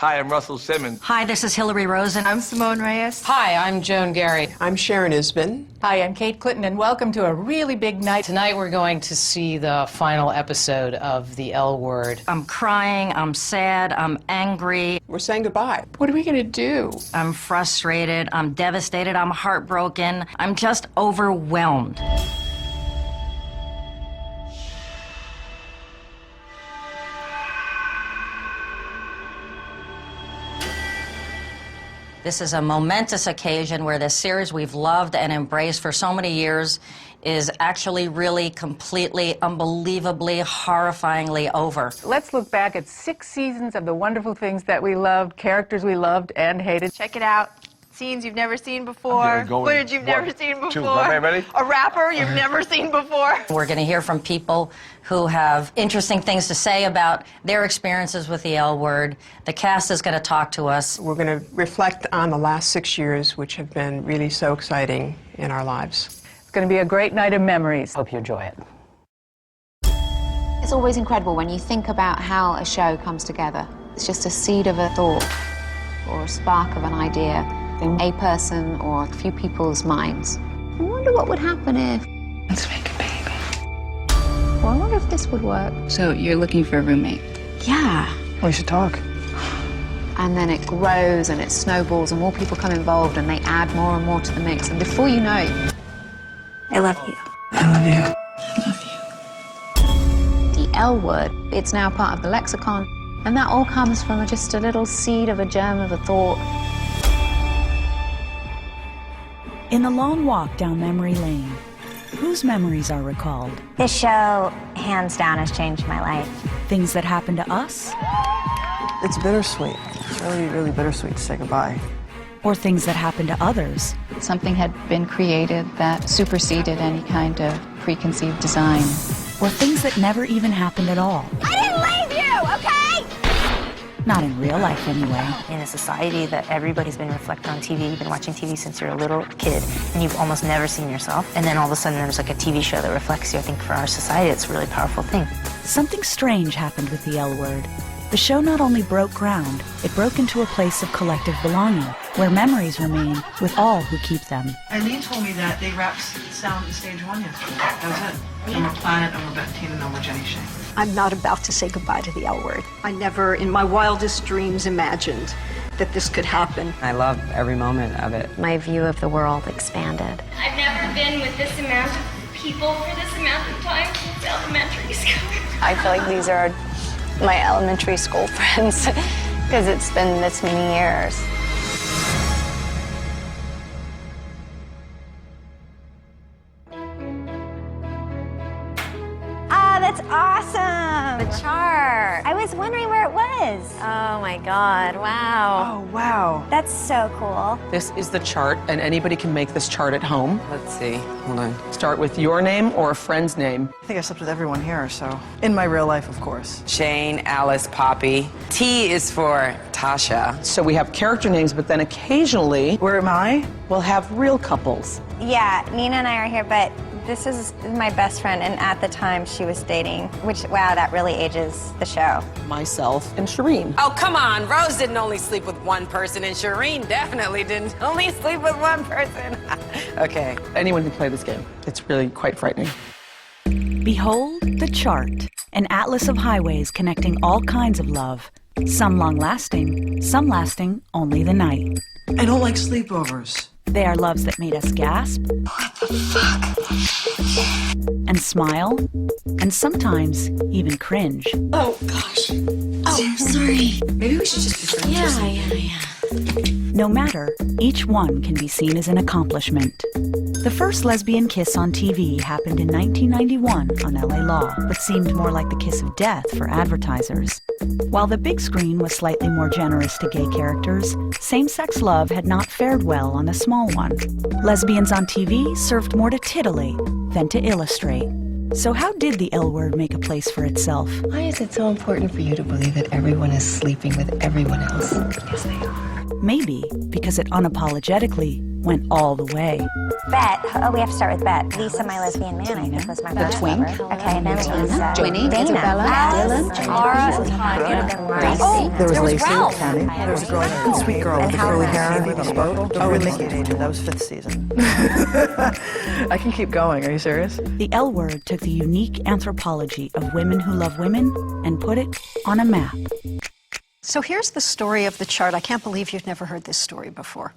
Hi, I'm Russell Simmons. Hi, this is Hillary Rosen. I'm Simone Reyes. Hi, I'm Joan Gary. I'm Sharon Isbin. Hi, I'm Kate Clinton, and welcome to a really big night. Tonight we're going to see the final episode of The L Word. I'm crying, I'm sad, I'm angry. We're saying goodbye. What are we going to do? I'm frustrated, I'm devastated, I'm heartbroken. I'm just overwhelmed. This is a momentous occasion where this series we've loved and embraced for so many years is actually really completely, unbelievably, horrifyingly over. Let's look back at 6 seasons of the wonderful things that we loved, characters we loved and hated. Check it out. Scenes you've never seen before. Footage you've never seen before. Two. Okay, ready? A rapper you've never seen before. We're going to hear from people who have interesting things to say about their experiences with the L Word. The cast is going to talk to us. We're going to reflect on the last 6 years, which have been really so exciting in our lives. It's going to be a great night of memories. Hope you enjoy it. It's always incredible when you think about how a show comes together. It's just a seed of a thought or a spark of an idea in a person or a few people's minds. I wonder what would happen if... Let's make a baby. Well, I wonder if this would work. So you're looking for a roommate? Yeah. We should talk. And then it grows and it snowballs and more people come involved and they add more and more to the mix. And before you know it... I love you. I love you. I love The L Word, it's now part of the lexicon. And that all comes from just a little seed of a germ of a thought. In the long walk down memory lane, whose memories are recalled? This show, hands down, has changed my life. Things that happened to us? It's bittersweet. It's really, really bittersweet to say goodbye. Or things that happened to others? Something had been created that superseded any kind of preconceived design. Or things that never even happened at all? I didn't leave you, okay? Not in real life, anyway. In a society that everybody's been reflected on TV, you've been watching TV since you're a little kid, and you've almost never seen yourself, and then all of a sudden there's like a TV show that reflects you. I think for our society, it's a really powerful thing. Something strange happened with the L Word. The show not only broke ground, it broke into a place of collective belonging, where memories remain with all who keep them. Eileen told me that they wrapped sound in stage 1 yesterday. That was it. No more Planet, no more Bettina, no more Jenny Shea. I'm not about to say goodbye to the L Word. I never, in my wildest dreams, imagined that this could happen. I love every moment of it. My view of the world expanded. I've never been with this amount of people for this amount of time since elementary school. I feel like these are my elementary school friends because it's been this many years. That's awesome! The chart. I was wondering where it was. Oh my God, wow. Oh, wow. That's so cool. This is the chart, and anybody can make this chart at home. Let's see. Hold on. Start with your name or a friend's name. I think I slept with everyone here, so... In my real life, of course. Shane, Alice, Poppy. T is for Tasha. So we have character names, but then occasionally... Where am I? We'll have real couples. Yeah, Nina and I are here, but this is my best friend, and at the time she was dating, which, wow, that really ages the show. Myself and Shireen. Oh, come on. Rose didn't only sleep with one person, and Shireen definitely didn't only sleep with one person. Okay. Anyone can play this game. It's really quite frightening. Behold the chart, an atlas of highways connecting all kinds of love. Some long-lasting, some lasting only the night. I don't like sleepovers. They are loves that made us gasp. What the fuck? And smile. And sometimes even cringe. Oh, gosh. Oh, I'm sorry. Maybe we should just be friends. Yeah. No matter, each one can be seen as an accomplishment. The first lesbian kiss on TV happened in 1991 on LA Law, but seemed more like the kiss of death for advertisers. While the big screen was slightly more generous to gay characters, same-sex love had not fared well on a small one. Lesbians on TV served more to titillate than to illustrate. So how did the L Word make a place for itself? Why is it so important for you to believe that everyone is sleeping with everyone else? Yes, they are. Maybe because it unapologetically went all the way. Bet. Oh, we have to start with Bet. Lisa, my lesbian man, I think was my first twin. lover. Okay, then Lisa. Winnie, Dana. Isabella, Alice, Dylan, Tara, Tanya, Gracie. Oh, there was Lacey, Ralph. Tammy. There was a girl, a sweet girl with the curly hair with a boat. Oh, and Mickey Danger. That was 5th season. I can keep going. Are you serious? The L Word took the unique anthropology of women who love women and put it on a map. So here's the story of the chart. I can't believe you've never heard this story before.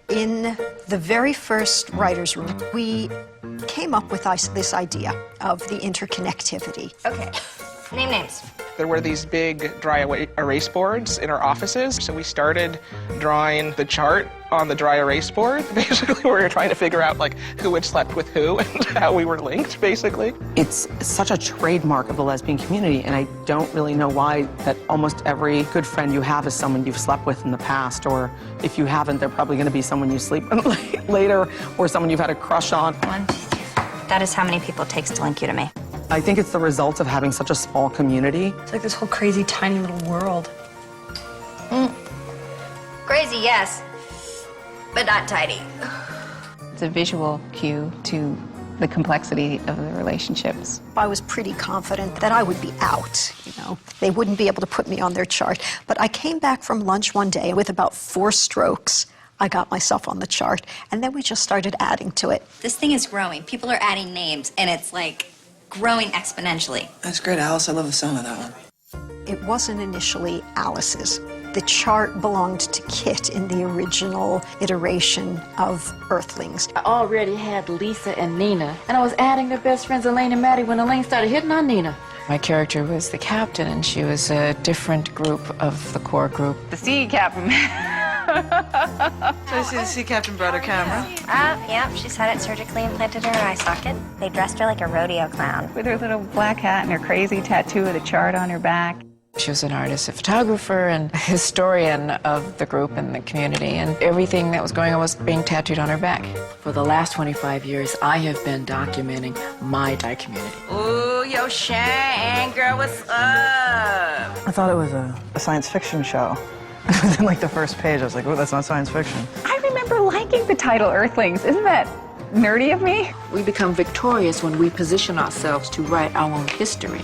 In the very first writer's room, we came up with this idea of the interconnectivity. Okay. Name names. There were these big dry erase boards in our offices, so we started drawing the chart on the dry erase board. Basically, we were trying to figure out like who had slept with who and how we were linked, basically. It's such a trademark of the lesbian community, and I don't really know why that almost every good friend you have is someone you've slept with in the past, or if you haven't, they're probably going to be someone you sleep with later, or someone you've had a crush on. That is how many people it takes to link you to me. I think it's the result of having such a small community. It's like this whole crazy, tiny little world. Crazy, yes, but not tidy. It's a visual cue to the complexity of the relationships. I was pretty confident that I would be out, you know. They wouldn't be able to put me on their chart. But I came back from lunch one day with about 4 strokes. I got myself on the chart, and then we just started adding to it. This thing is growing. People are adding names, and it's like growing exponentially. That's great, Alice. I love the sound of that one. It wasn't initially Alice's. The chart belonged to Kit in the original iteration of Earthlings. I already had Lisa and Nina, and I was adding their best friends, Elaine and Maddie, when Elaine started hitting on Nina. My character was the captain, and she was a different group of the core group. The sea captain. So you see the Sea Captain brought her camera? Yep, she's had it surgically implanted in her eye socket. They dressed her like a rodeo clown. With her little black hat and her crazy tattoo of the chart on her back. She was an artist, a photographer, and a historian of the group and the community, and everything that was going on was being tattooed on her back. For the last 25 years, I have been documenting my Thai community. Ooh, yo, Shane, girl, what's up? I thought it was a science fiction show. Then, like, the first page, I was like, oh, that's not science fiction. I remember liking the title Earthlings. Isn't that nerdy of me? We become victorious when we position ourselves to write our own history.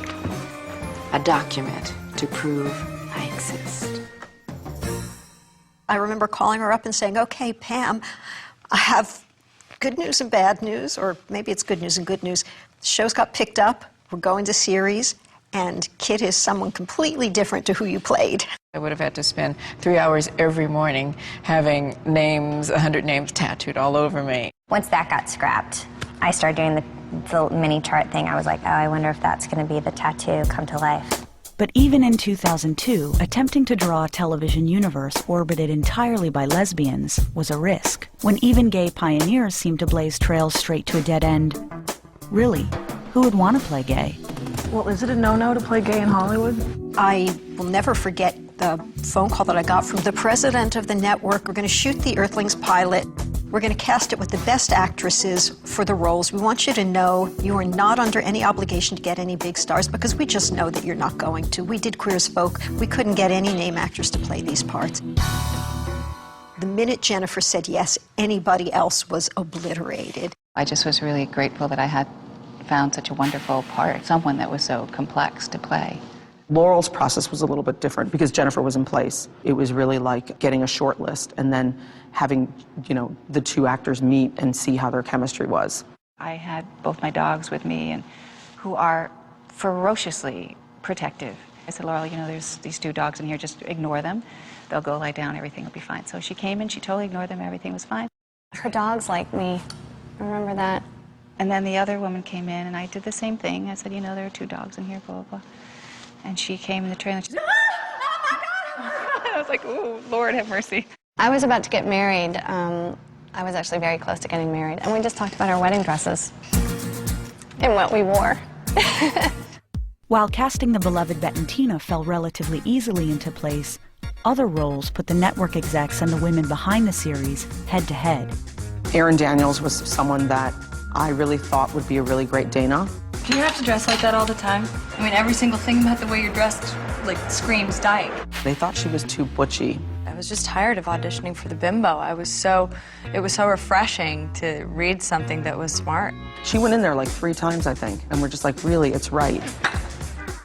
A document to prove I exist. I remember calling her up and saying, okay, Pam, I have good news and bad news, or maybe it's good news and good news. The show's got picked up, we're going to series, and Kit is someone completely different to who you played. I would have had to spend 3 hours every morning having names, 100 names tattooed all over me. Once that got scrapped, I started doing the mini chart thing. I was like, oh, I wonder if that's going to be the tattoo come to life. But even in 2002, attempting to draw a television universe orbited entirely by lesbians was a risk, when even gay pioneers seemed to blaze trails straight to a dead end. Really, who would want to play gay? Well, is it a no-no to play gay in Hollywood? I will never forget the phone call that I got from the president of the network. We're going to shoot the Earthlings pilot. We're going to cast it with the best actresses for the roles. We want you to know you are not under any obligation to get any big stars, because we just know that you're not going to. We did Queer as Folk. We couldn't get any name actors to play these parts. The minute Jennifer said yes, anybody else was obliterated. I just was really grateful that I had found such a wonderful part, someone that was so complex to play. Laurel's process was a little bit different because Jennifer was in place. It was really like getting a short list and then having, you know, the 2 actors meet and see how their chemistry was. I had both my dogs with me, and who are ferociously protective. I said, Laurel, you know, there's these 2 dogs in here, just ignore them. They'll go lie down, everything will be fine. So she came in, she totally ignored them, everything was fine. Her dogs like me. I remember that. And then the other woman came in, and I did the same thing. I said, you know, there are 2 dogs in here, blah, blah, blah. And she came in the trailer, and she said, oh my God! I was like, ooh, Lord have mercy. I was about to get married. I was actually very close to getting married, and we just talked about our wedding dresses and what we wore. While casting the beloved Bette and Tina fell relatively easily into place, other roles put the network execs and the women behind the series head-to-head. Erin Daniels was someone that I really thought would be a really great Dana. Do you have to dress like that all the time? I mean, every single thing about the way you're dressed, like, screams dyke. They thought she was too butchy. I was just tired of auditioning for the bimbo. It was so refreshing to read something that was smart. She went in there like 3 times, I think, and we're just like, really, it's right.